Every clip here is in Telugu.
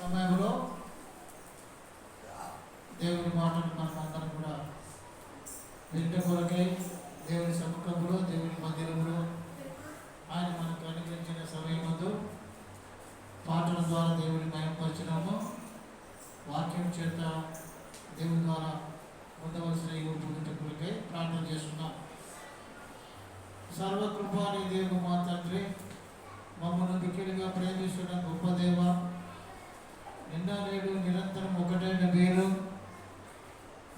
సమయంలో దేవుని మాటలు మనం అందరం కూడా వింట కొరకై దేవుని సముఖంలో దేవుని మందిరంలో ఆయన మనకు అనుగ్రహించిన సమయమందు పాటల ద్వారా దేవుని మయంపరచడము, వాక్యం చేత దేవుని ద్వారా పొందవలసిన ఈ పొందుట కొరకై ప్రార్థన చేస్తున్నాం. సర్వకృపాని దేవుడు మా తండ్రి, మమ్మల్ని మిక్కిలిగా ప్రేమిస్తున్న గొప్ప దేవ, నిన్న నేడు నిరంతరం ఒకటైన మీరు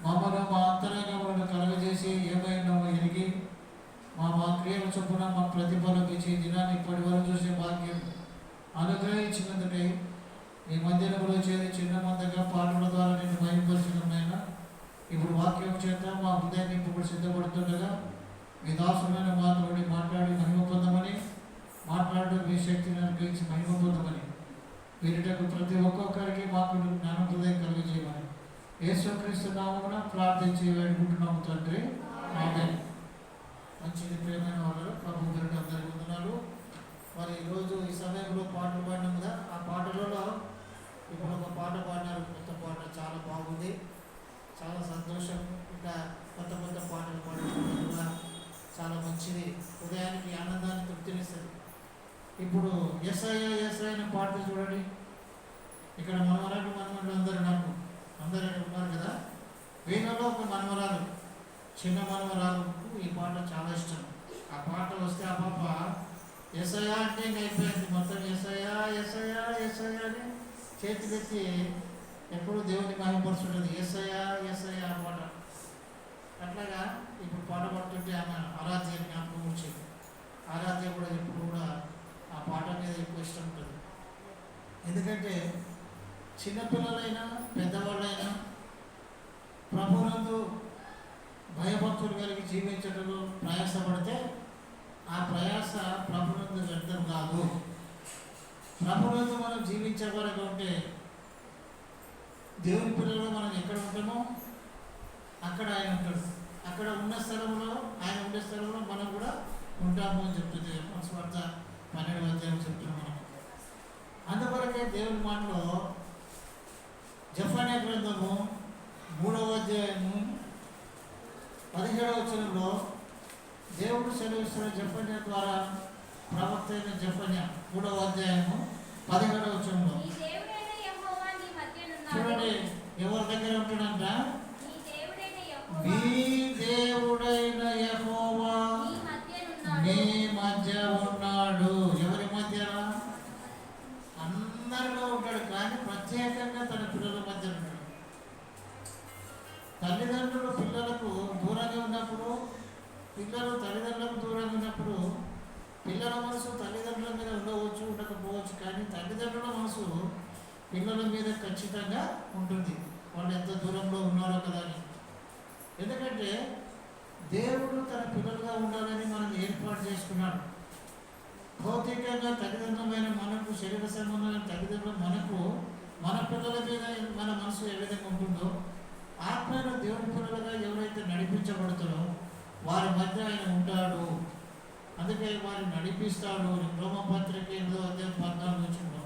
మమ్మల్ని మా అంతరంగములను కలగజేసి ఏమైనా ఎరిగి మా క్రియల చొప్పున మా ప్రతిఫలం ఇచ్చి దినాన్ని ఇప్పటి వరకు చూసే భాగ్యం అనుగ్రహించినందుకై మీ మందిరంలో చేరి చిన్న మందగా పాటల ద్వారా నేను మహిమపరిచినైనా ఇప్పుడు వాక్యం చేత మా హృదయాన్ని ఇప్పుడు సిద్ధపడుతుండగా మీ దాసులైన మాటలోని మాట్లాడి మహిమ పొందమని, మాట్లాడడం మీ శక్తిని అనుగ్రహించి మహిమ పొందమని, వీరిటకు ప్రతి ఒక్కొక్కరికి మాకు జ్ఞానం హృదయం కలిగజేయమని యేసుక్రీస్తు నామమున ప్రార్థించి వేడుకుంటున్నాము తండ్రి, ఆమేన్. మంచిది ప్రేమైన వాళ్ళు ప్రభు గారికి అందరికీ వందనాలు. మరి ఈరోజు ఈ సమయంలో పాటలు పాడినాం కదా, ఆ పాటలలో ఇప్పుడు ఒక పాట పాడినారు, కొత్త పాట చాలా బాగుంది, చాలా సంతోషం. ఇంకా కొత్త కొత్త పాటలు పాడడం కూడా చాలా మంచిది, హృదయానికి ఆనందాన్ని తృప్తినిస్తుంది. ఇప్పుడు యేసయ్య యేసయ్య అనే పాట చూడండి. ఇక్కడ మనవరాలు అందరూ నాకు అందరూ ఉన్నారు కదా, వీళ్ళలో ఒక మనవరాలు, చిన్న మనవరాలు ఈ పాట చాలా ఇష్టం. ఆ పాట వస్తే ఆ పాప యేసయ్య అంటే ఇంకా అయిపోయింది, మొత్తం యేసయ్య యేసయ్య యేసయ్య అని చేతులెత్తి ఎప్పుడు దేవుని మహిమపరుస్తుంటుంది. యేసయ్య యేసయ్య ఆ పాట. అట్లాగా ఇప్పుడు పాట పాడుతుంటే ఆమె ఆరాధ్య జ్ఞాపకం వచ్చింది. ఆరాధ్య కూడా ఎప్పుడు కూడా ఆ పాట మీద ఎక్కువ ఇష్టం ఉంటుంది. ఎందుకంటే చిన్నపిల్లలైనా పెద్దవాళ్ళైనా ప్రభువునందు భయభక్తులు కలిగి జీవించడంలో ప్రయాసపడితే ఆ ప్రయాస ప్రభువునందు వ్యర్థం కాదు. ప్రభువునందు మనం జీవించే వరకు ఉంటే దేవుని పిల్లలు మనం ఎక్కడ ఉంటామో అక్కడ ఆయన ఉంటాడు. అక్కడ ఉన్న స్థలంలో ఆయన ఉండే స్థలంలో మనం కూడా ఉంటాము అని చెప్తుంది స్వార్థ 12వ అధ్యాయం చెప్తున్నాం మనం. అందువరకే దేవుని మాటలో జెఫన్యా గ్రంథము 3వ అధ్యాయము 17వ వచనంలో దేవుడు సెలవిస్తున్న జెఫన్యా ద్వారా ప్రవక్త అయిన జెఫన్యా 3వ అధ్యాయము 17వ వచనంలో చూడండి, ఎవరి దగ్గర ఉంటాడంట? మీ దేవుడైన యెహోవా మీ మధ్య ఉన్నాడు. ఎవరి మధ్య? అందరిలో ఉంటాడు, కానీ ప్రత్యేకంగా తన పిల్లల మధ్య ఉంటాడు. తల్లిదండ్రులు పిల్లలకు దూరంగా ఉన్నప్పుడు, పిల్లలు తల్లిదండ్రులకు దూరంగా ఉన్నప్పుడు పిల్లల మనసు తల్లిదండ్రుల మీద ఉండవచ్చు, ఉండకపోవచ్చు, కానీ తల్లిదండ్రుల మనసు పిల్లల మీద ఖచ్చితంగా ఉంటుంది, వాళ్ళు ఎంత దూరంలో ఉన్నారో కదా అని. ఎందుకంటే దేవుడు తన పిల్లలుగా ఉండాలని మనం ఏర్పాటు చేసుకున్నాడు. భౌతికంగా తల్లిదండ్రులమైన మనకు, శరీర సంబంధమైన తల్లిదండ్రులు మనకు, మన పిల్లల మీద మన మనసు ఏ విధంగా ఉంటుందో ఆత్మలో దేవుని పిల్లలుగా ఎవరైతే నడిపించబడతారో వారి మధ్య ఆయన ఉంటాడు. అందుకే వారిని నడిపిస్తాడు. రోమపత్రిక 8వ అధ్యాయం 14 వచనంలో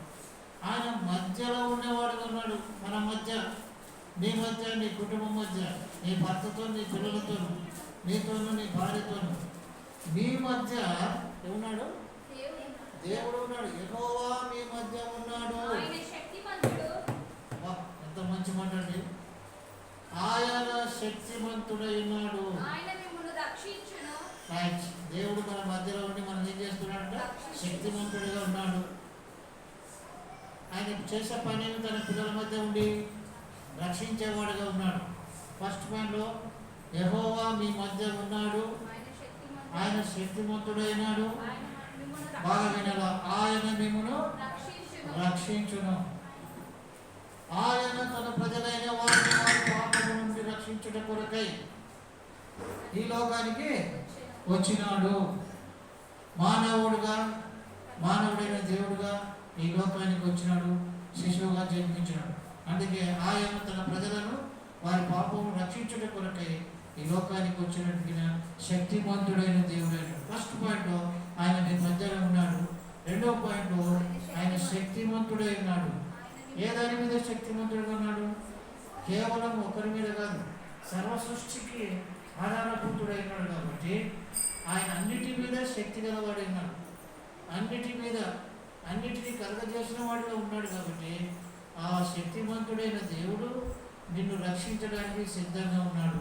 ఆయన మధ్యలో ఉండేవాడుగా ఉన్నాడు. మన మధ్య, నీ మధ్య, నీ కుటుంబం మధ్య, నీ భర్తతో, నీ పిల్లలతోనూ, నీతోనూ, నీ భార్యతోనూ, మీ మధ్య ఏమున్నాడు? దేవుడు ఉన్నాడు. యెహోవా మీ మధ్య ఉన్నాడు. ఎంత మంచి మాట అండి. ఆయన శక్తిమంతుడై ఉన్నాడు. దేవుడు మన మధ్యలో ఉండి మనం ఏం చేస్తున్నాడంటే శక్తిమంతుడిగా ఉన్నాడు. ఆయన చేసే పని తన పిల్లల మధ్య ఉండి రక్షించేవాడుగా ఉన్నాడు. ఫస్ట్ పాయింట్లో యెహోవా మీ మధ్య ఉన్నాడు, ఆయన శక్తిమంతుడైనాడు. బాగా వినాలా, ఆయన మిమ్మును రక్షించును. ఆయన తన ప్రజలైన వారిని వారి పాపము నుండి రక్షించుట కొరకై ఈ లోకానికి వచ్చినాడు. మానవుడైన దేవుడుగా ఈ లోకానికి వచ్చినాడు, శిశువుగా జన్మించినాడు. అందుకే ఆయన తన ప్రజలను వారి పాపము రక్షించుట కొరకై ఈ లోకానికి వచ్చినట్టుగా శక్తిమంతుడైన దేవుడైన. ఫస్ట్ పాయింట్ ఆయన మీ మధ్యలో ఉన్నాడు. రెండో పాయింట్ ఆయన శక్తిమంతుడై ఉన్నాడు. ఏ దాని మీద శక్తిమంతుడుగా ఉన్నాడు? కేవలం ఒకరి మీద కాదు, సర్వ సృష్టికి ఆధారభూతుడైనాడు కాబట్టి ఆయన అన్నిటి మీద శక్తి గలవాడైనాడు. అన్నిటినీ కలగజేసిన వాడిగా ఉన్నాడు కాబట్టి ఆ శక్తిమంతుడైన దేవుడు నిన్ను రక్షించడానికి సిద్ధంగా ఉన్నాడు.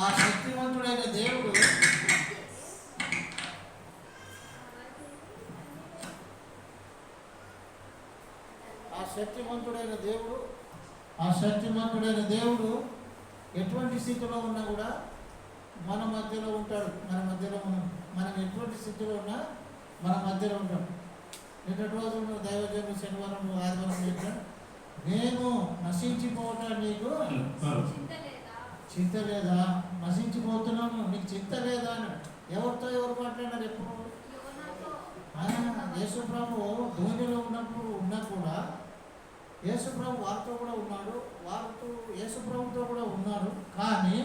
ఆ శక్తివంతుడైన దేవుడు ఆ శక్తిమంతుడైన దేవుడు ఎటువంటి స్థితిలో ఉన్నా కూడా మన మధ్యలో ఉంటాడు. మనం ఎటువంటి స్థితిలో ఉన్నా మన మధ్యలో ఉంటాడు. నిన్నటి రోజు దైవజనుడు శనివారం ఆదివారం చెప్పాడు, నేను నశించిపోవటం నీకు చింత లేదా? నశించిపోతున్నాను, నీకు చింత లేదా అన్నాడు. ఎవరు మాట్లాడారు? ఎప్పుడు యేసుప్రభు ధోనిలో ఉన్నా కూడా యేసుప్రభు వారితో కూడా ఉన్నాడు, యేసుప్రభుతో కూడా ఉన్నారు. కానీ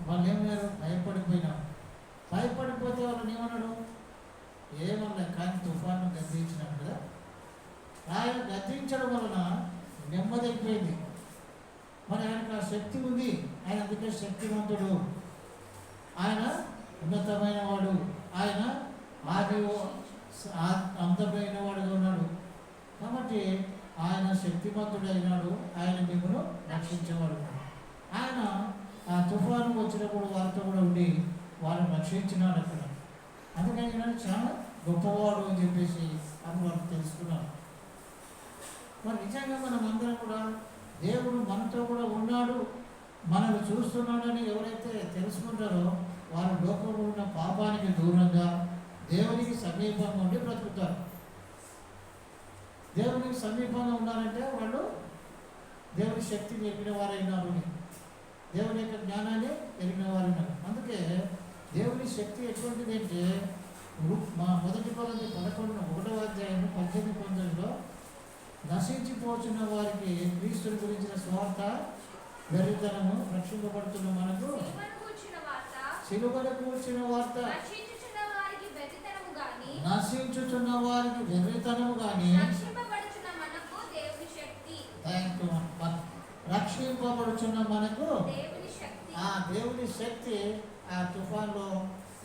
వాళ్ళు ఏమన్నారు? భయపడిపోతే వాళ్ళని ఏమన్నాడు? ఏమన్నా కానీ తుఫాను గద్దించినాడు కదా. ఆయన గద్దించడం వలన నెమ్మది అయిపోయింది. మరి ఆయనకు ఆ శక్తి ఉంది. ఆయన అందుకే శక్తివంతుడు, ఆయన ఉన్నతమైన వాడు, ఆయన ఆది అంతమైన వాడుగా ఉన్నాడు. కాబట్టి ఆయన శక్తివంతుడు అయినాడు. ఆయన మిమ్మల్ని రక్షించేవాడు. ఆయన ఆ తుఫాను వచ్చినప్పుడు వారితో కూడా ఉండి వారిని రక్షించినాడు అక్కడ. అందుకని నేను చాలా గొప్పవాడు అని చెప్పేసి అని వాళ్ళు తెలుసుకున్నాను. మరి నిజంగా మనం అందరం కూడా దేవుడు మనతో కూడా ఉన్నాడు, మనల్ని చూస్తున్నాడని ఎవరైతే తెలుసుకుంటారో వారు లోకంలో ఉన్న పాపానికి దూరంగా దేవునికి సమీపంగా ఉండి బ్రతుకుతారు. దేవునికి సమీపంగా ఉన్నారంటే వాళ్ళు దేవుని శక్తిని ఎరిగిన వారైనారు, దేవుని యొక్క జ్ఞానాన్ని ఎరిగిన వారైనారు. అందుకే దేవుని శక్తి ఎటువంటిది అంటే మా మొదటి కొరింథీ 11వ అధ్యాయం 18-19లో నశించిపోతున్న వారికి క్రీస్తుని గురించిన స్వార్థ వెర్రితనము, రక్షింపబడుతున్న మనకు సిలువను కూర్చిన వార్త, నశించుచున్న వారికి వెర్రితనము కానీ రక్షింపబడుచున్న మనకు ఆ దేవుని శక్తి ఆ తుఫాన్లో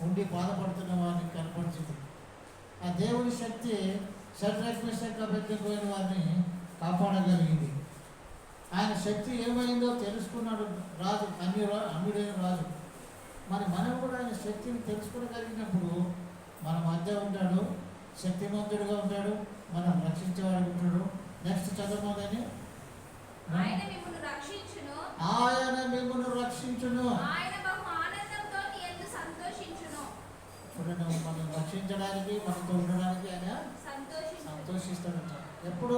ఉండి బాధపడుతున్న వారిని కనపడుతుంది. ఆ దేవుని శక్తి షడ్రక్ మేషక్ అబేద్నెగోయిన వారిని కాపాడగలిగింది. ఆయన శక్తి ఏమైందో తెలుసుకున్నాడు రాజు, అన్యుడైన రాజు. మరి మనం కూడా ఆయన శక్తిని తెలుసుకోగలిగినప్పుడు మన మధ్య ఉంటాడు, శక్తిమంతుడుగా ఉంటాడు, మనం రక్షించేవాడు ఉంటాడు. నెక్స్ట్ చదవమని ఆయన మిమ్మల్ని రక్షించును, ఇప్పుడు మనం రక్షించడానికి, మనతో ఉండడానికి ఆయన సంతోషిస్తాడంట. ఎప్పుడు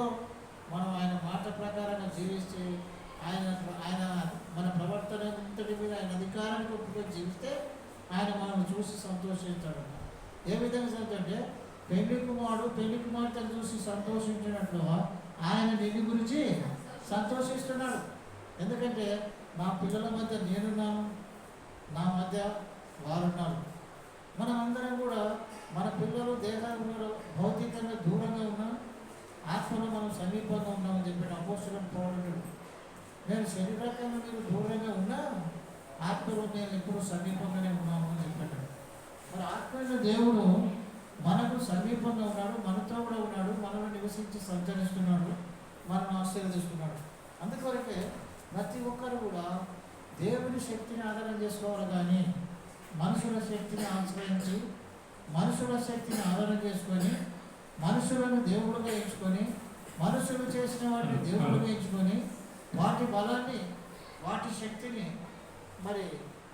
మనం ఆయన మాట ప్రకారంగా జీవిస్తే, ఆయన మన ప్రవర్తన అంతటి మీద ఆయన అధికారానికి ఒప్పుకొని జీవిస్తే ఆయన మనల్ని చూసి సంతోషిస్తాడంట. ఏ విధంగా అంటే పెళ్లి కుమార్తెను చూసి సంతోషించినట్లు ఆయన నిన్ను గురించి సంతోషిస్తున్నాడు. ఎందుకంటే నా పిల్లల మధ్య నేనున్నాను, నా మధ్య వారున్నారు. మనం అందరం కూడా మన పిల్లలు దేహంలో భౌతికంగా దూరంగా ఉన్నాం, ఆత్మలో మనం సమీపంగా ఉన్నామని చెప్పిన అపోస్తలుడైన పౌలుడు, నేను శరీరకంగా మీరు దూరంగా ఉన్నా ఆత్మలో నేను ఎప్పుడు సమీపంగానే ఉన్నాము అని చెప్పాడు. మరి ఆత్మైన దేవుడు మనకు సమీపంగా ఉన్నాడు, మనతో కూడా ఉన్నాడు, మనలో నివసించి సంచరిస్తున్నాడు, మనల్ని ఆశీర్వదిస్తున్నాడు. అందుకొరకే ప్రతి ఒక్కరు కూడా దేవుని శక్తిని ఆధారం చేసుకోవాలి. కానీ మనుషుల శక్తిని ఆశ్రయించి, మనుషుల శక్తిని ఆధారం చేసుకొని, మనుషులను దేవుడుగా ఎంచుకొని, మనుషులు చేసిన వాటిని దేవుడుగా ఎంచుకొని, వాటి బలాన్ని, వాటి శక్తిని మరి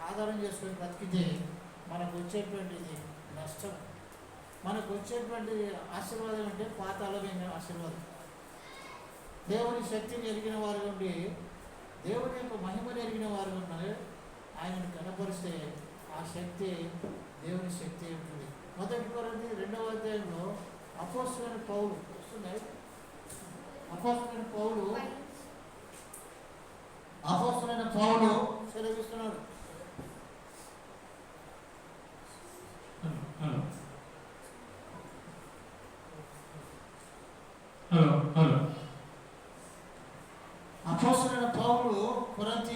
ఆధారం చేసుకొని బ్రతికితే మనకు వచ్చేటువంటిది నష్టం. మనకు వచ్చేటువంటి ఆశీర్వాదం అంటే పాతాళమైన ఆశీర్వాదం. దేవుని శక్తిని ఎరిగిన వారి నుండి, దేవుని యొక్క మహిమను ఎరిగిన వారు ఉన్నారు, ఆయనను కనపరిస్తే ఆ శక్తి దేవుని శక్తి ఉంటుంది. మొదటి కొరింథీ 2వ అధ్యాయంలో అపోస్తలుడైన పౌలు వస్తున్నాయి. అపోస్తలుడైన పౌలు సెలవిస్తున్నాడు.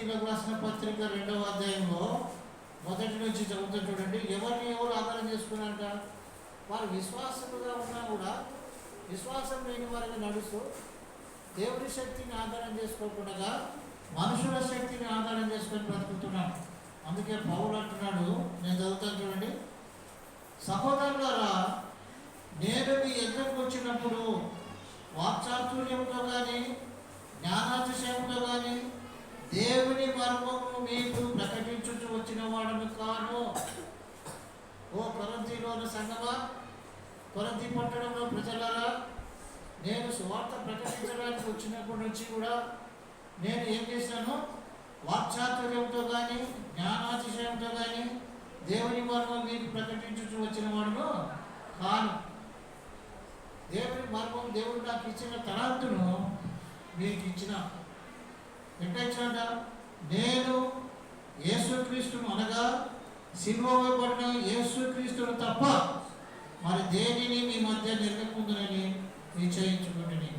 కొరింథీయులకు రాసిన పత్రిక 2వ అధ్యాయంలో మొదటి నుంచి చదువుతూ చూడండి. ఎవరిని ఎవరు ఆధారం చేసుకున్నారంట? వారు విశ్వాసముగా ఉన్నా కూడా విశ్వాసం లేని వారిని నడుస్తూ దేవుని శక్తిని ఆధారం చేసుకోకుండా మనుషుల శక్తిని ఆధారం చేసుకొని బ్రతుకుతున్నాడు. అందుకే పౌలు అంటున్నాడు, నేను చదువుతాను చూడండి. సహోదరులారా, నేను మీ ఎదురుకు వచ్చినప్పుడు వాక్చాతుర్యంతో కానీ జ్ఞానాతిశయంతో కానీ దేవుని మర్మము మీకు ప్రకటించుచు వచ్చిన వాడను కాను. ఓ కొరింథీలోని సంగమా, కొరింథీ పట్టణంలో ప్రజలారా, నేను సువార్త ప్రకటించడానికి వచ్చినప్పటి నుంచి కూడా నేను ఏం చేశాను? వాక్చాతుర్యంతో కానీ జ్ఞానాతిశయంతో కానీ దేవుని మర్మం మీకు ప్రకటించుచు వచ్చిన వాడును కాను. దేవుని మర్మం, దేవుడు నాకు ఇచ్చిన తలాంతును మీకు ఇచ్చిన. ఎట్లా ఇచ్చాడ? నేను యేసుక్రీస్తును అనగా సిలువ వేయబడిన యేసుక్రీస్తును తప్ప మరి దేనిని మీ మధ్య నిలకుందునని నిశ్చయించుకుని.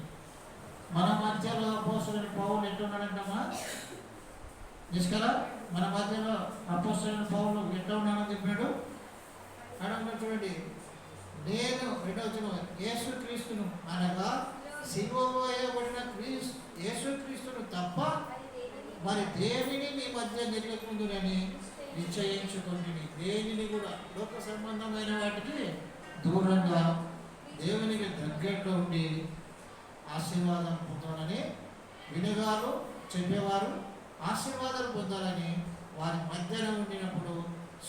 మన మధ్యలో అపోస్తలుడైన పౌలు ఎట్టున్నాడంటమ్మా? తీసుకరా, మన మధ్యలో అపోస్తలుడైన పౌలు ఎట్లా ఉన్నాడని చెప్పాడు అడగ చూడండి. నేను యేసుక్రీస్తును అనగా సిలువ వేయబడిన యేసుక్రీస్తును తప్ప మరి దేనిని మీ మధ్య నిలకుందునని నిశ్చయించుకుంటుని. దేనిని కూడా లోక సంబంధమైన వాటికి దూరంగా దేవునికి దగ్గరలో ఉండి ఆశీర్వాదం పొందాలని వినగారు చెప్పేవారు ఆశీర్వాదాలు పొందాలని వారి మధ్యన ఉండినప్పుడు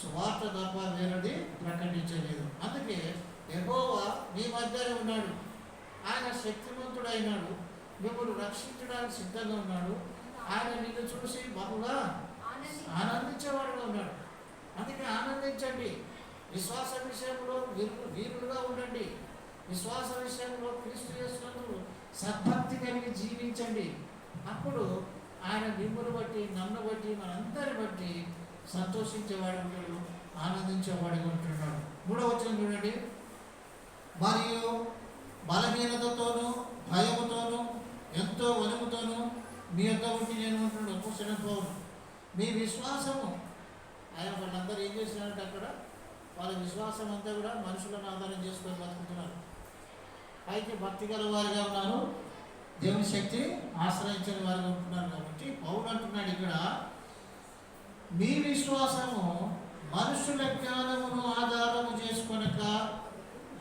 సువార్త తప్ప వేరేది ప్రకటించలేదు. అందుకే యెహోవా మీ మధ్యనే ఉన్నాడు. ఆయన శక్తివంతుడైనాడు, మిమ్మల్ని రక్షించడానికి సిద్ధంగా ఉన్నాడు. ఆయన నిన్ను చూసి బహుగా ఆనందించేవాడుగా ఉన్నాడు. అందుకే ఆనందించండి. విశ్వాస విషయంలో వీరులుగా ఉండండి. విశ్వాస విషయంలో క్రీస్తు యేసునందు సద్భక్తి కలిగి జీవించండి. అప్పుడు ఆయన మిమ్మల్ని బట్టి, నన్ను బట్టి, మనందరి బట్టి సంతోషించేవాడు ఉంటాడు, ఆనందించేవాడు ఉంటున్నాడు. 3వ వచనం చూడండి. మరియు బలహీనతతోనూ భయముతోనూ ఎంతో వణుకుతోనూ మీ యొక్క ఉండి నేను ఉంటున్నాడు అపోస్తలుడైన పౌలు. మీ విశ్వాసము, ఆయన వాళ్ళందరూ ఏం చేసినారంటే అక్కడ వాళ్ళ విశ్వాసం అంతా కూడా మనుషులను ఆధారం చేసుకొని బతుకుతున్నారు. పైకి భక్తి గల వారిగా ఉన్నారు, దేవుని శక్తి ఆశ్రయించిన వారిగా ఉంటున్నారు. కాబట్టి పౌలు అంటున్నాడు ఇక్కడ, మీ విశ్వాసము మనుషుల జ్ఞానమును ఆధారము చేసుకొనక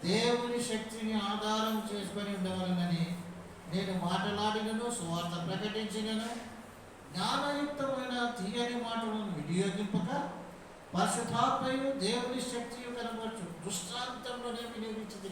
దేవుని శక్తిని ఆధారం చేసుకొని ఉండవలనని నేను మాటలాడినను, సువార్త ప్రకటించినను, జ్ఞానయుక్తమైన తీయని మాటలను వినియోగింపక పరిశుద్ధాత్మయు దేవుని శక్తియు కనబరచు దృష్టాంతంలోనే వినియోగించింది.